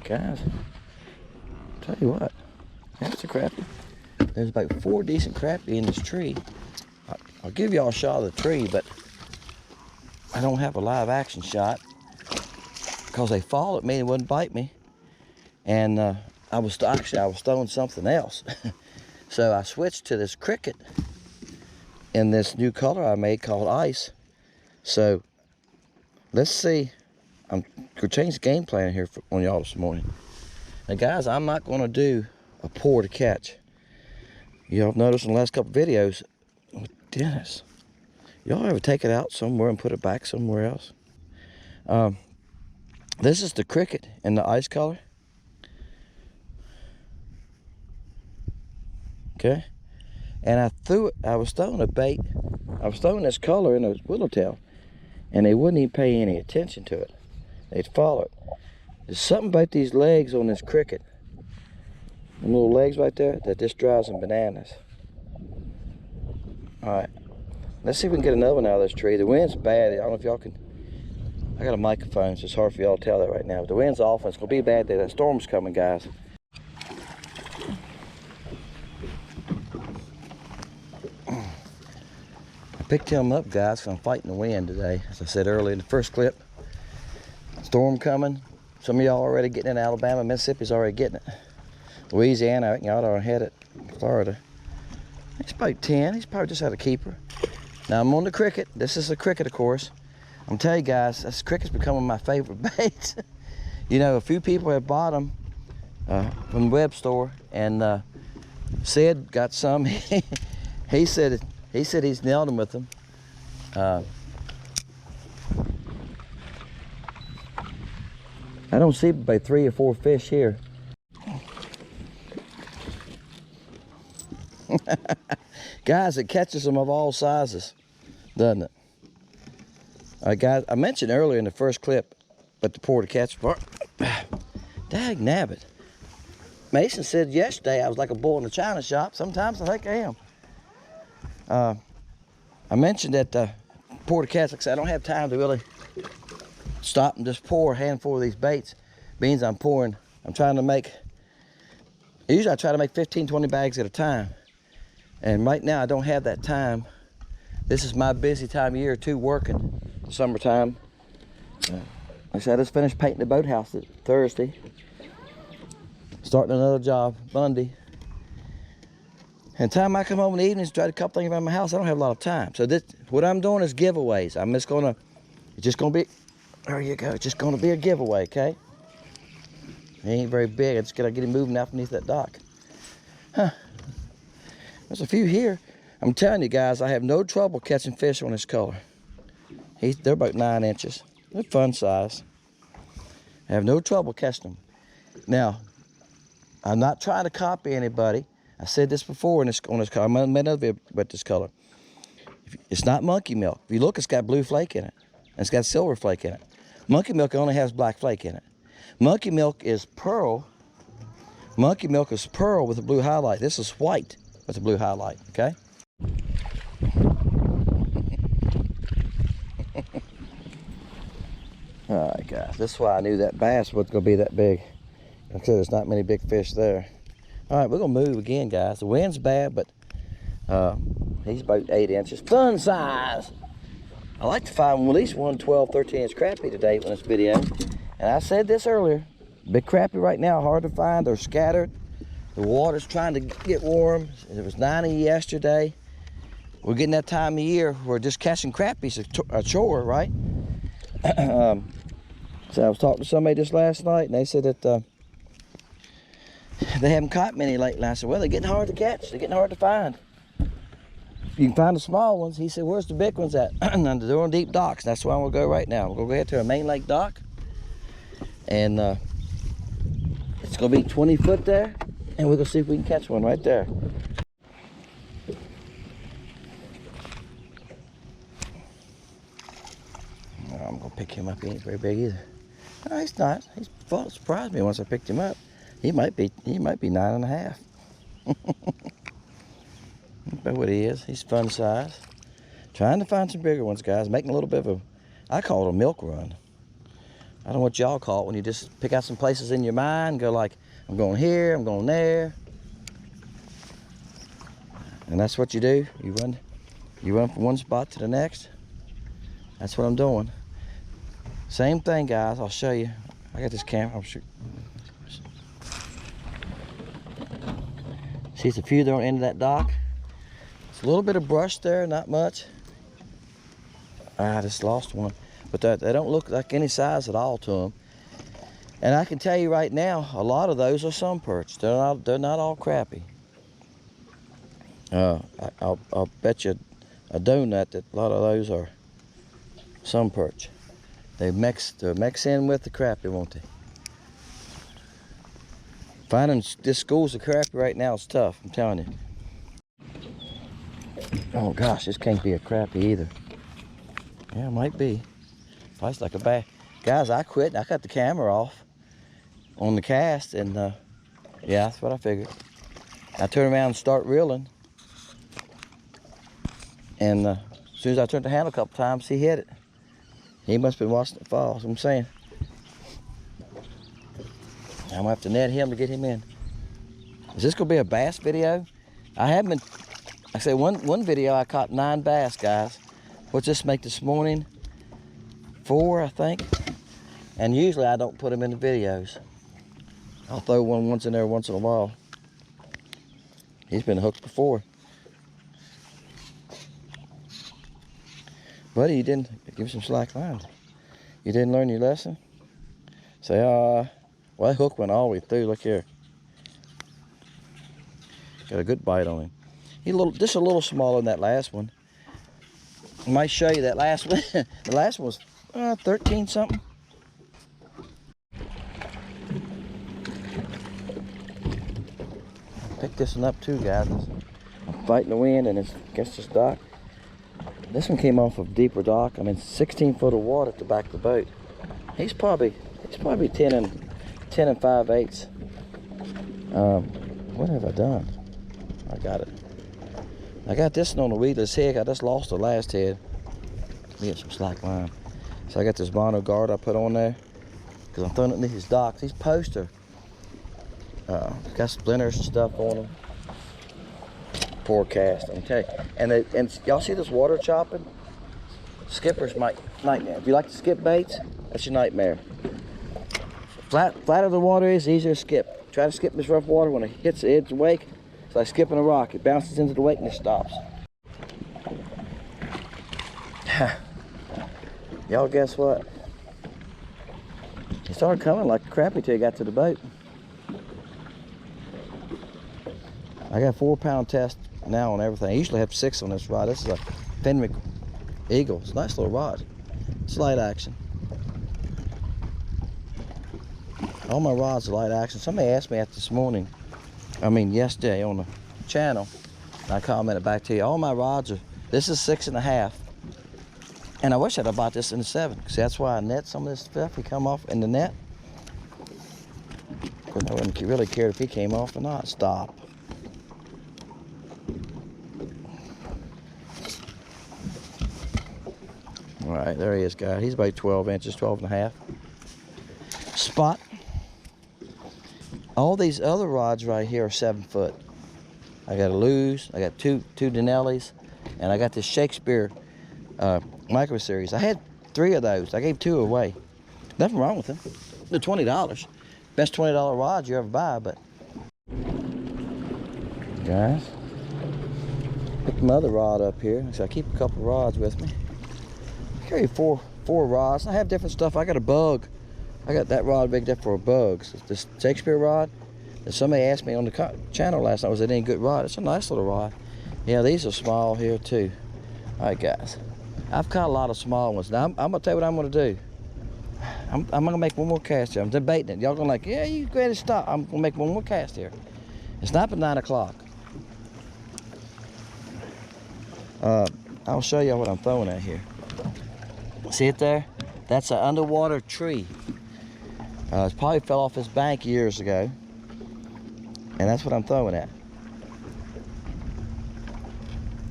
Guys, tell you what, that's a crappie. There's about 4 decent crappie in this tree. I'll give y'all a shot of the tree, but I don't have a live action shot because they followed me and wouldn't bite me. And I was throwing something else. So I switched to this cricket in this new color I made called Ice. So let's see. I'm gonna change the game plan here on y'all this morning. Now guys, I'm not gonna do a pour to catch. Y'all have noticed in the last couple videos, oh, Dennis, y'all ever take it out somewhere and put it back somewhere else? This is the cricket in the ice color. Okay, and I was throwing a bait. I was throwing this color in a willowtail, and they wouldn't even pay any attention to it. They'd follow it. There's something about these legs on this cricket, the little legs right there, that just drives them bananas. All right, let's see if we can get another one out of this tree. The wind's bad. I don't know if y'all can. I got a microphone, so it's hard for y'all to tell that right now. But the wind's off, and it's gonna be a bad day. That storm's coming, guys. I picked him up, guys, because I'm fighting the wind today. As I said earlier in the first clip, storm coming. Some of y'all already getting it in Alabama. Mississippi's already getting it. Louisiana, I reckon y'all are headed. Florida. He's about 10. He's probably just had a keeper. Now I'm on the cricket. This is a cricket, of course. I'm telling you guys, this cricket's becoming my favorite bait. You know, a few people have bought them from the web store, and Sid got some. He said he's nailed them with them. I don't see about 3 or 4 fish here. Guys, it catches them of all sizes, doesn't it? All right, guys, I mentioned earlier in the first clip about the pour to catch part. Dag nabbit. Mason said yesterday I was like a bull in a china shop. Sometimes I think I am. I mentioned that pour to catch, like I said, I don't have time to really stop and just pour a handful of these baits. Beans I'm pouring, I'm trying to make, usually I try to make 15, 20 bags at a time. And right now I don't have that time. This is my busy time of year too, working. Summertime. Like I said, I just finished painting the boathouse Thursday. Starting another job Monday. And the time I come home in the evenings, try to couple things around my house, I don't have a lot of time. So what I'm doing is giveaways. I'm just gonna, it's just gonna be, there you go, it's just gonna be a giveaway, okay? It ain't very big, I just gotta get him moving out beneath that dock. Huh, there's a few here. I'm telling you guys, I have no trouble catching fish on this color. They're about 9 inches. They're fun size. I have no trouble catching them. Now, I'm not trying to copy anybody. I said this before on this color. I made another video about this color. It's not monkey milk. If you look, it's got blue flake in it. And it's got silver flake in it. Monkey milk only has black flake in it. Monkey milk is pearl. Monkey milk is pearl with a blue highlight. This is white with a blue highlight, okay? All right, guys, this is why I knew that bass wasn't gonna be that big. Like I said, there's not many big fish there. All right, we're gonna move again, guys. The wind's bad, but he's about 8 inches. Fun size. I like to find at least one 12, 13 inch crappie today on this video. And I said this earlier, big crappie right now, hard to find. They're scattered. The water's trying to get warm. It was 90 yesterday. We're getting that time of year where just catching crappie's a chore, right? So I was talking to somebody just last night, and they said that they haven't caught many lately. And I said, well, they're getting hard to catch. They're getting hard to find. You can find the small ones. He said, where's the big ones at? And they're on deep docks. That's where I'm gonna go right now. We're gonna go ahead to our main lake dock. And it's gonna be 20 foot there. And we're gonna see if we can catch one right there. I'm gonna pick him up. He ain't very big either. No, he's not. He's surprised me once I picked him up. He might be 9.5. About what he is. He's fun size. Trying to find some bigger ones, guys. Making a little bit of a, I call it a milk run. I don't know what y'all call it when you just pick out some places in your mind, go like, I'm going here, I'm going there. And that's what you do. You run from one spot to the next. That's what I'm doing. Same thing, guys. I'll show you. I got this camera. I'll shoot. See, it's a few there on the end of that dock. It's a little bit of brush there, not much. I just lost one. But they don't look like any size at all to them. And I can tell you right now, a lot of those are sun perch. They're not all crappie. I'll bet you a donut that a lot of those are sun perch. They mix in with the crappie, won't they? Finding this schools of crappie right now is tough, I'm telling you. Oh gosh, this can't be a crappie either. Yeah, it might be. It's like a bass. Guys, I quit. I cut the camera off on the cast, and yeah, that's what I figured. I turn around and start reeling, and as soon as I turned the handle a couple times, he hit it. He must have been watching it fall, that's what I'm saying. I'm gonna have to net him to get him in. Is this gonna be a bass video? I have been, I say one video I caught 9 bass, guys. What's this make this morning? 4, I think. And usually I don't put them in the videos. I'll throw one once in there once in a while. He's been hooked before. Buddy, you didn't give some slack line. You didn't learn your lesson? Say, well, that hook went all the way through. Look here. Got a good bite on him. He's just a little smaller than that last one. I might show you that last one. The last one was 13 something. Pick this one up too, guys. I'm fighting the wind and it's against this dock. This one came off of deeper dock. I mean, 16 foot of water at the back of the boat. He's probably 10 and 5/8. What have I done? I got it. I got this one on the weedless head. I just lost the last head. Let me get some slack line. So I got this mono guard I put on there because I'm throwing it underneath these docks. These posts are got splinters and stuff on them. Poor cast, I'm telling you. And y'all see this water chopping? Skipper's nightmare. If you like to skip baits, that's your nightmare. Flatter the water is, easier to skip. Try to skip this rough water. When it hits the edge of the wake, it's like skipping a rock. It bounces into the wake and it stops. Y'all guess what? It started coming like a crappie till it got to the boat. I got 4-pound test now on everything. I usually have 6 on this rod. This is a Fenwick Eagle. It's a nice little rod. It's light action. All my rods are light action. Somebody asked me that this morning. I mean yesterday on the channel. And I commented back to you. All my rods are, this is 6.5. And I wish I'd have bought this in the 7. Because that's why I net some of this stuff. He come off in the net. I wouldn't really care if he came off or not. Stop. All right, there he is, guys. He's about 12 inches, 12.5. Spot. All these other rods right here are 7 foot. I got a Lew's, I got two Denellis, and I got this Shakespeare micro series. I had 3 of those. I gave 2 away. Nothing wrong with them. They're $20. Best $20 rods you ever buy, but guys, pick my other rod up here. So I keep a couple rods with me. I carry four rods. I have different stuff. I got a bug. I got that rod big enough for bugs. This Shakespeare rod that somebody asked me on the channel last night, was it any good rod? It's a nice little rod. Yeah, these are small here too. All right, guys. I've caught a lot of small ones. Now, I'm gonna tell you what I'm gonna do. I'm gonna make one more cast here. I'm debating it. Y'all gonna like, yeah, you go ahead and stop. I'm gonna make one more cast here. It's not but 9 o'clock. I'll show you what I'm throwing at here. See it there? That's an underwater tree. It probably fell off this bank years ago. And that's what I'm throwing at.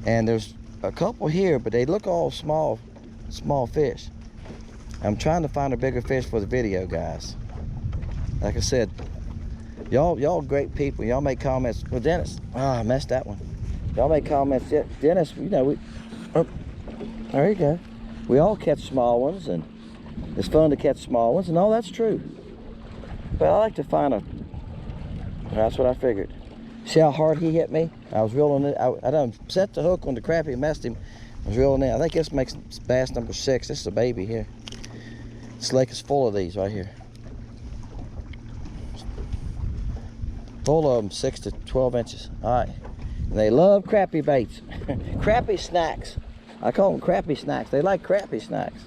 And there's a couple here, but they look all small fish. I'm trying to find a bigger fish for the video, guys. Like I said, y'all great people. Y'all make comments. Well, Dennis, I messed that one. Y'all make comments. Dennis, you know, there you go. We all catch small ones, and it's fun to catch small ones, and all that's true. But I like to find that's what I figured. See how hard he hit me? I was reeling it. I done set the hook on the crappie and messed him. I was reeling it. I think this makes bass number 6. This is a baby here. This lake is full of these right here. Full of them, 6 to 12 inches. All right. And they love crappie baits. Crappie snacks. I call them crappie snacks. They like crappie snacks.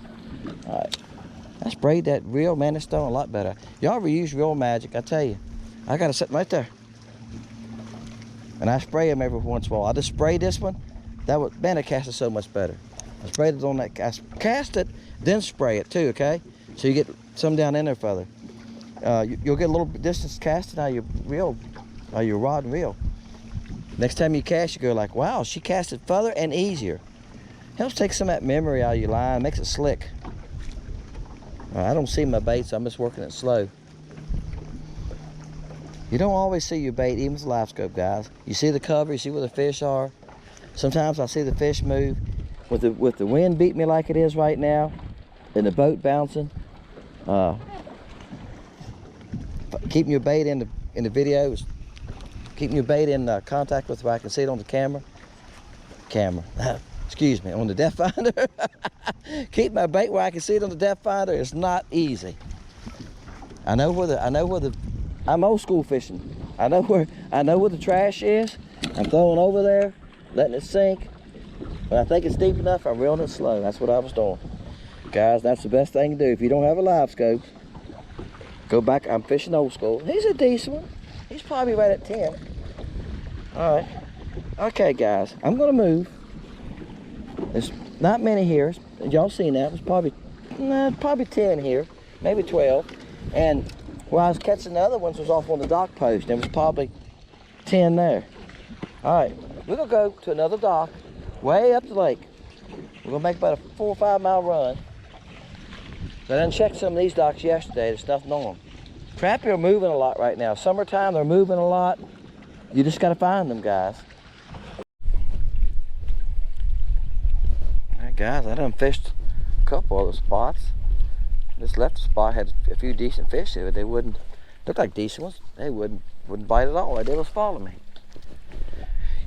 All right. I sprayed that reel, man. It's throwing a lot better. Y'all ever use Reel Magic? I tell you, I got to sit right there. And I spray them every once in a while. I just sprayed this one. That was, man, it casted so much better. I sprayed it on that. I cast it, then spray it too, okay? So you get some down in there further. You'll get a little distance casting out of your reel, your rod and reel. Next time you cast, you go like, wow, she casted further and easier. Helps take some of that memory out of your line, makes it slick. I don't see my bait, so I'm just working it slow. You don't always see your bait, even with the live scope, guys. You see the cover, you see where the fish are. Sometimes I see the fish move. With the wind beating me like it is right now, and the boat bouncing, keeping your bait in the videos, keeping your bait in contact with where I can see it on the camera. Excuse me, on the depth finder. Keep my bait where I can see it on the depth finder. It's not easy. I'm old school fishing. I know where the trash is. I'm throwing over there, letting it sink. When I think it's deep enough, I'm reeling it slow. That's what I was doing. Guys, that's the best thing to do. If you don't have a live scope, go back. I'm fishing old school. He's a decent one. He's probably right at 10. All right. Okay, guys, I'm gonna move. There's not many here. Y'all seen that? It's probably 10 here, maybe 12. And where I was catching the other ones was off on the dock post. There was probably 10 there. All right, we're gonna go to another dock, way up the lake. We're gonna make about a 4 or 5 mile run. I done checked some of these docks yesterday. There's nothing on them. Crappie are moving a lot right now. Summertime, they're moving a lot. You just gotta find them, guys. All right, guys, I done fished a couple of the spots. This left spot had a few decent fish there, but they wouldn't look like decent ones. They wouldn't bite at all. All they did was follow me.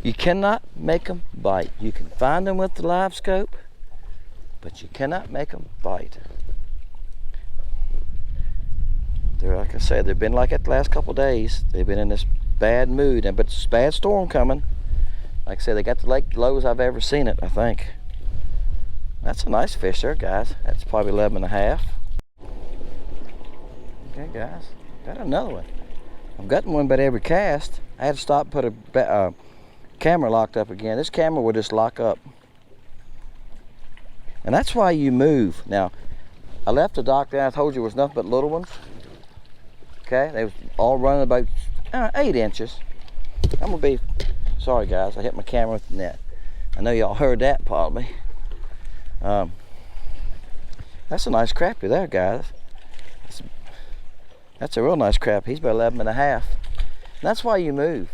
You cannot make them bite. You can find them with the live scope, but you cannot make them bite. They're, like I said, they've been like it the last couple of days. They've been in this bad mood, but it's a bad storm coming. Like I said, they got the lake low as I've ever seen it, I think. That's a nice fish there, guys. That's probably 11.5. Okay, guys, got another one. I've gotten one about every cast. I had to stop and put a camera locked up again. This camera will just lock up. And that's why you move. Now, I left the dock there. I told you there was nothing but little ones. Okay, they was all running about 8 inches. I'm gonna be, sorry guys, I hit my camera with the net. I know y'all heard that probably. That's a nice crappie there, guys. That's a real nice crappie. He's about 11.5. And that's why you move.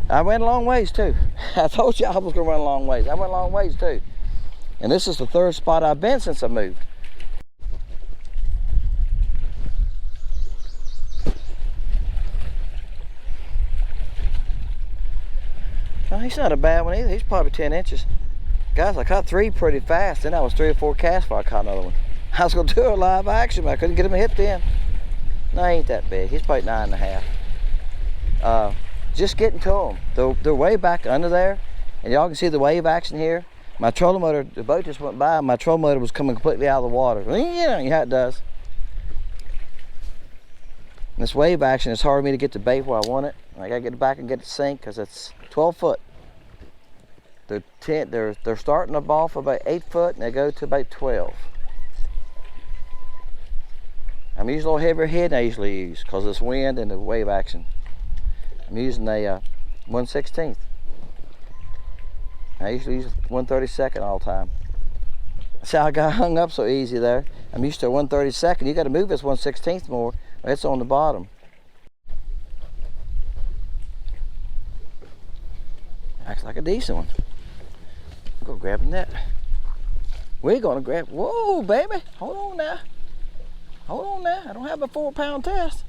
I went a long ways too. I told you I was gonna run a long ways. I went a long ways too. And this is the 3rd spot I've been since I moved. No, he's not a bad one either. He's probably 10 inches. Guys, I caught 3 pretty fast. Then I was 3 or 4 casts before I caught another one. I was gonna do a live action, but I couldn't get him a hit then. No, he ain't that big. He's probably 9.5. Just getting to them. They're way back under there, and y'all can see the wave action here. My trolling motor, the boat just went by, and my trolling motor was coming completely out of the water. You know how it does. And this wave action is hard for me to get the bait where I want it. I gotta get it back and get it sink because it's 12 foot. They're starting up off about 8 foot, and they go to about 12. I'm using a little heavier head than I usually use because of this wind and the wave action. I'm using a 1/16. I usually use 1/32 all the time. See how I got hung up so easy there? I'm used to a 1/32. You got to move this 1/16 more. It's on the bottom. Acts like a decent one. Go grab the net. We're gonna grab. Whoa, baby! Hold on now. Hold on now. I don't have a 4-pound test.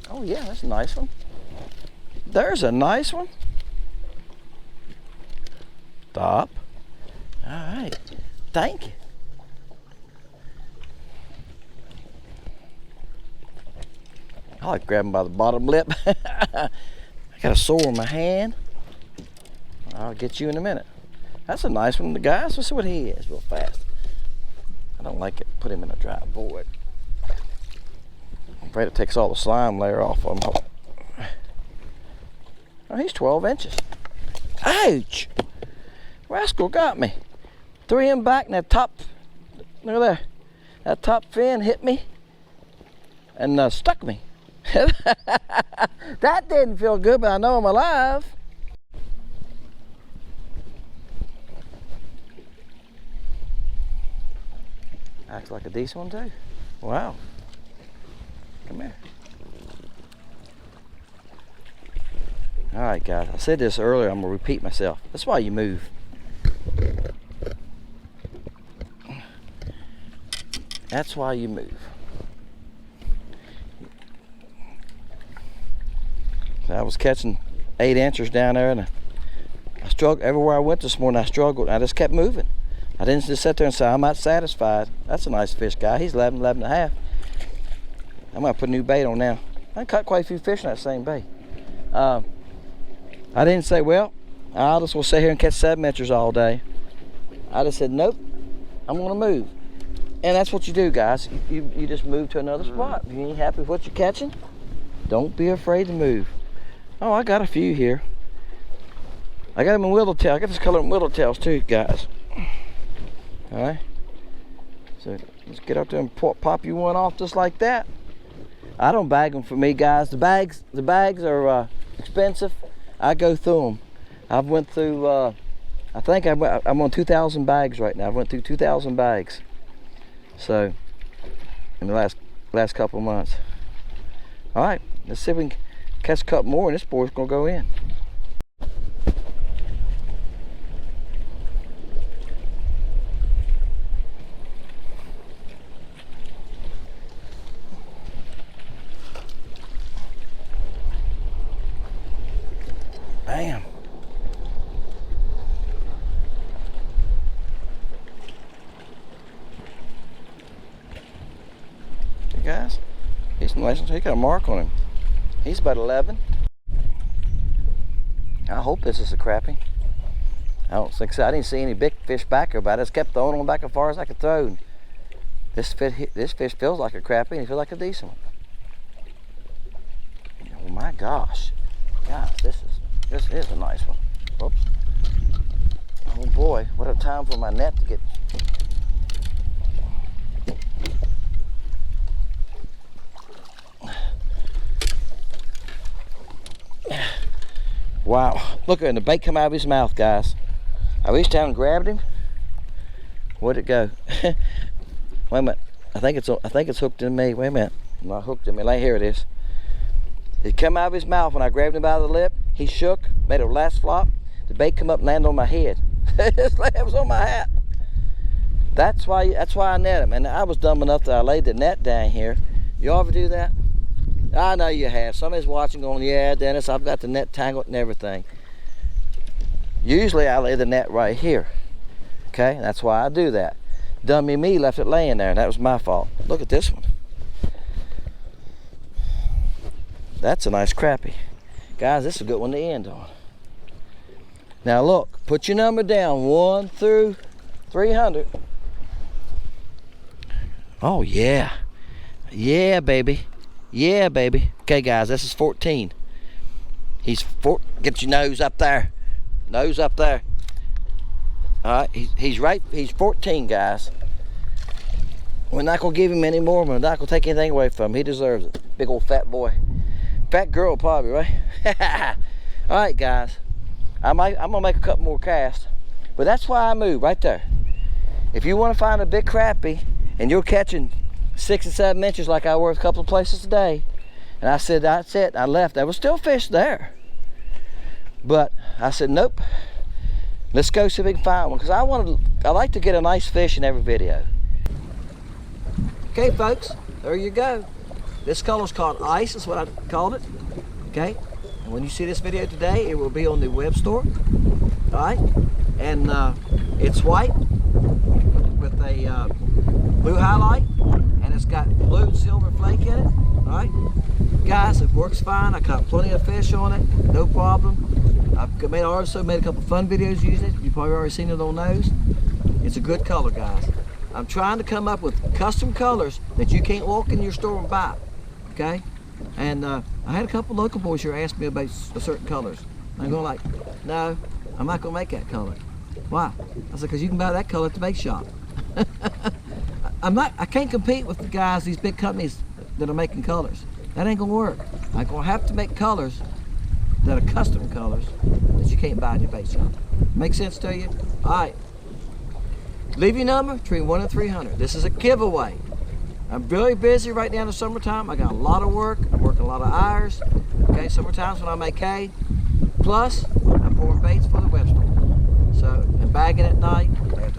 Oh yeah, that's a nice one. There's a nice one. Stop. All right. Thank you. I like grabbing by the bottom lip. I got a sore in my hand. I'll get you in a minute. That's a nice one. The guys, let's see what he is real fast. I don't like it. Put him in a dry void. I'm afraid it takes all the slime layer off of him. Oh, he's 12 inches. Ouch! Rascal got me. 3 back and that top, look at there. That top fin hit me and stuck me. That didn't feel good, but I know I'm alive. Acts like a decent one too. Wow. Come here. All right, guys. I said this earlier. I'm gonna repeat myself. That's why you move. That's why you move. So I was catching 8 inches down there, and I struggled everywhere I went this morning. I struggled. I just kept moving. I didn't just sit there and say I'm not satisfied. That's a nice fish, guy. He's 11 and a half. I'm gonna put a new bait on now. I caught quite a few fish in that same bait. I didn't say, well, I'll just sit here and catch 7 inches all day. I just said, nope, I'm gonna move. And that's what you do, guys. You just move to another spot. If you ain't happy with what you're catching, don't be afraid to move. Oh, I got a few here. I got them in whittletail. I got this color in whittletails too, guys. All right. So let's get up there and pop you one off just like that. I don't bag them for me, guys. The bags are expensive. I go through them. I've went through. I think I'm on 2,000 bags right now. I went through 2,000 bags. So in the last couple of months. All right. Let's see if we can catch a couple more, and this boy's gonna go in. Bam. Hey guys, he's nice. He got a mark on him. He's about 11. I hope this is a crappie. I don't think so. I didn't see any big fish back there, but I just kept throwing them back as far as I could throw. And this fish feels like a crappie, and he feels like a decent one. Oh my gosh, guys, this is a nice one. Oops. Oh boy, what a time for my net to get. Wow, look at the bait come out of his mouth, guys. I reached down and grabbed him. Where'd it go? Wait a minute. I think it's hooked in me. Wait a minute. I'm not hooked in me. Like, here it is. It came out of his mouth when I grabbed him by the lip. He shook, made a last flop. The bait come up and landed on my head. It was on my hat. That's why I net him. And I was dumb enough that I laid the net down here. You ever do that? I know you have. Somebody's watching going, yeah, Dennis, I've got the net tangled and everything. Usually I lay the net right here. Okay, that's why I do that. Dummy me left it laying there, and that was my fault. Look at this one. That's a nice crappie. Guys, this is a good one to end on. Now look, put your number down, 1 through 300. Oh yeah. Yeah, baby. Yeah, baby. Okay, guys, this is 14. Get your nose up there. Nose up there. All right, he's 14, guys. We're not gonna give him any more. We're not gonna take anything away from him. He deserves it. Big old fat boy. Fat girl, probably, right? All right, guys. I'm gonna make a couple more casts, but that's why I move right there. If you want to find a big crappie and you're catching 6 and 7 inches like I were a couple of places today. And I said, that's it. I left. There was still fish there. But I said, nope. Let's go see if we can find one. Because I like to get a nice fish in every video. Okay, folks. There you go. This color's called ice. That's what I called it. Okay. And when you see this video today, it will be on the web store. All right. And it's white with a blue highlight. And it's got blue and silver flake in it. All right. Guys, it works fine. I caught plenty of fish on it. No problem. I've also made a couple fun videos using it. You've probably already seen it on those. It's a good color, guys. I'm trying to come up with custom colors that you can't walk in your store and buy. Okay? And I had a couple local boys here ask me about certain colors. I'm going like, no, I'm not going to make that color. Why? I said, because you can buy that color at the bait shop. I can't compete with the guys, these big companies that are making colors. That ain't going to work. I'm going to have to make colors that are custom colors that you can't buy in your bait shop. Make sense to you? All right. Leave your number between 1 and 300. This is a giveaway. I'm very busy right now in the summertime. I got a lot of work. I'm working a lot of hours. Okay, summertime's when I make hay. Plus, I'm pouring baits for the web store. So, and bagging at night.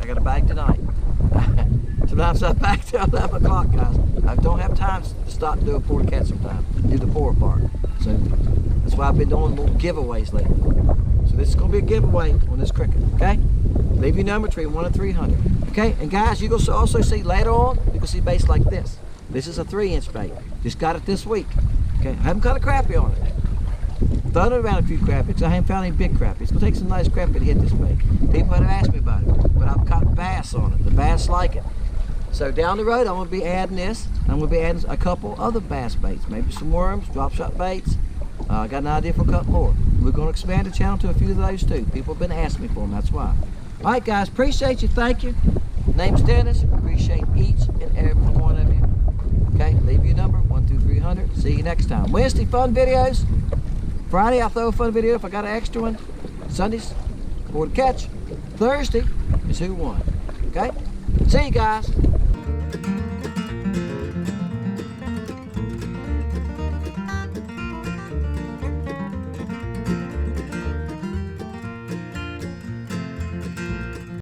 I got a bag tonight. Sometimes I bag till 11 o'clock, guys. I don't have time to stop and do a pour to catch sometimes. Do the pour part. So, that's why I've been doing little giveaways lately. So this is going to be a giveaway on this cricket, okay? Leave your number between 1 and 300. Okay, and guys, you will also see later on, you can see baits like this. This is a 3-inch bait. Just got it this week. Okay, I haven't caught a crappie on it. Thrown it around a few crappies. I haven't found any big crappies. It's going to take some nice crappie to hit this bait. People have asked me about it, but I've caught bass on it. The bass like it. So down the road, I'm going to be adding this. I'm going to be adding a couple other bass baits. Maybe some worms, drop shot baits. I got an idea for a couple more. We're going to expand the channel to a few of those too. People have been asking me for them, that's why. All right, guys, appreciate you. Thank you. Name's Dennis. Appreciate each and every one of you. Okay, leave your number 1 through 300. See you next time. Wednesday, fun videos. Friday, I'll throw a fun video if I got an extra one. Sundays, pour to catch. Thursday is who won. Okay, see you guys.